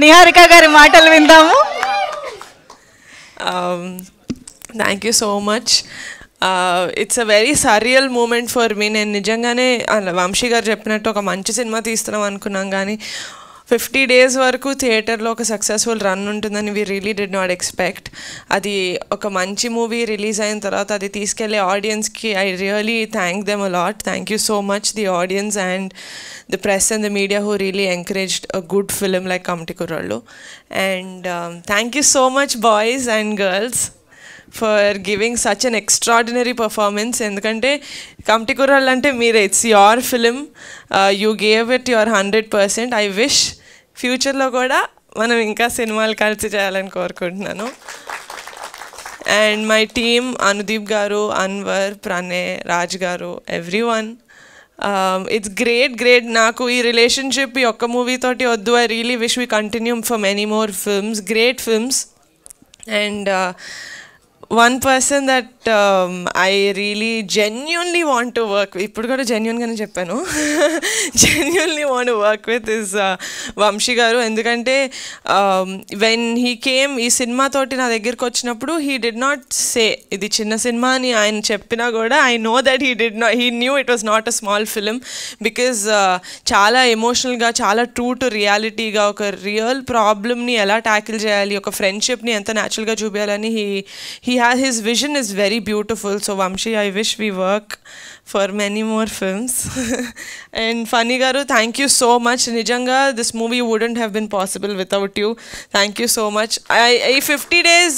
నిహారిక గారి మాటలు విందాము. Thank you so much. It's a very surreal moment for me. నేను నిజంగానే వంశీ గారు చెప్పినట్టు ఒక మంచి సినిమా తీస్తున్నాం అనుకున్నాం, కానీ 50 days వరకు థియేటర్లో ఒక సక్సెస్ఫుల్ రన్ ఉంటుందని we really did not expect. అది ఒక మంచి మూవీ రిలీజ్ అయిన తర్వాత అది తీసుకెళ్లే ఆడియన్స్కి I really thank them a lot. Thank you so much the audience and the press and the media who really encouraged a good film like Kamti Kurallu. And thank you so much boys and girls for giving such an extraordinary performance. Endukante Kamti Kurallu ante mere, it's your film, you gave it your 100%. I wish future lo kuda manam inka cinemalu kalisi cheyalani korukuntunnanu. And my team, Anudeep garu, Anwar, Pranay, Raj garu, everyone. It's great. Naku ee relationship ee okka movie toti oddu. I really wish we continue for many more films, great films. And one person that I really genuinely want to work with, ippudu kuda genuine gaane cheppanu, genuinely want to work with is Vamshi garu. Endukante when he came ee cinema toti na దగ్గరికి వచ్చినప్పుడు he did not say ఇది చిన్న cinema అని ఆయన చెప్పినా కూడా I know that he knew it was not a small film because చాలా ఎమోషనల్గా, చాలా ట్రూ టు రియాలిటీగా ఒక రియల్ ప్రాబ్లమ్ని ఎలా ట్యాకిల్ చేయాలి, ఒక ఫ్రెండ్షిప్ని ఎంత న్యాచురల్గా చూపించాలని his vision is very beautiful. So Vamshi, I wish we work for many more films. And Funny garu, thank you so much. Nijanga, this movie wouldn't have been possible without you. Thank you so much. I 50 days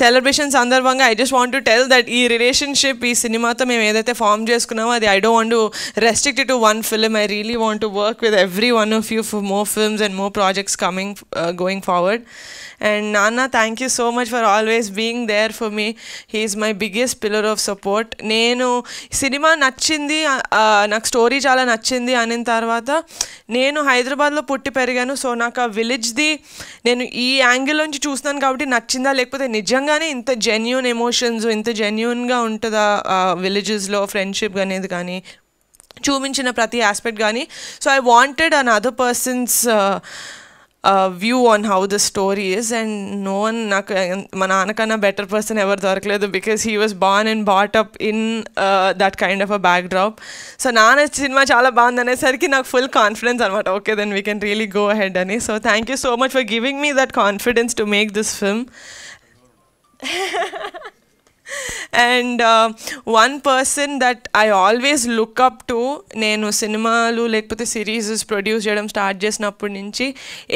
celebration sandarbhanga I just want to tell that ee relationship ee cinema tho mem edaithe form cheskunnamo adi I don't want to restrict it to one film. I really want to work with every one of you for more films and more projects coming going forward. And Nana, thank you so much for always being there for me. He is my biggest pillar of support. నేను cinema నచ్చింది, నాకు story చాలా నచ్చింది అనిన తర్వాత నేను హైదరాబాద్లో పుట్టి పెరిగాను. సో నాకు ఆ విలేజ్ది నేను ఈ యాంగిల్ నుంచి చూస్తున్నాను కాబట్టి నచ్చిందా, లేకపోతే నిజంగానే ఇంత జెన్యూన్ ఎమోషన్స్, ఇంత జెన్యూన్గా ఉంటుందా విలేజెస్లో ఫ్రెండ్షిప్ అనేది కానీ చూపించిన ప్రతి ఆస్పెక్ట్ కానీ. So I wanted an other persons view on how the story is, and no one నాకు మా నాన్నకన్నా బెటర్ పర్సన్ ఎవరు దొరకలేదు because he was born and brought up in that kind of a backdrop. So నాన్న సినిమా చాలా బాగుంది అనేసరికి నాకు ఫుల్ కాన్ఫిడెన్స్ అనమాట. Okay then we can really go ahead అని. So thank you so much for giving me that confidence to make this film. And one person that I always look up to, నేను సినిమాలు లేకపోతే serieses produce చేయడం start చేసినప్పటి నుంచి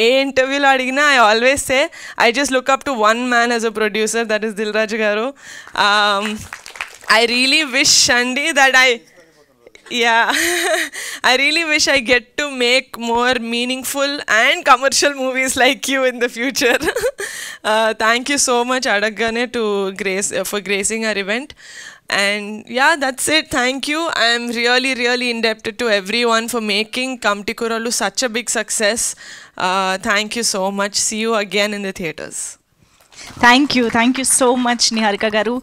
ఏ ఇంటర్వ్యూలో అడిగినా I always say I just look up to one man as a producer, that is Dil Raju garu. I really wish అండి that I really wish I get to make more meaningful and commercial movies like you in the future. Thank you so much Adaggane for gracing our event. And yeah, that's it. Thank you. I am really indebted to everyone for making Kamti Kurallu such a big success. Thank you so much. See you again in the theaters. Thank you so much Niharika garu.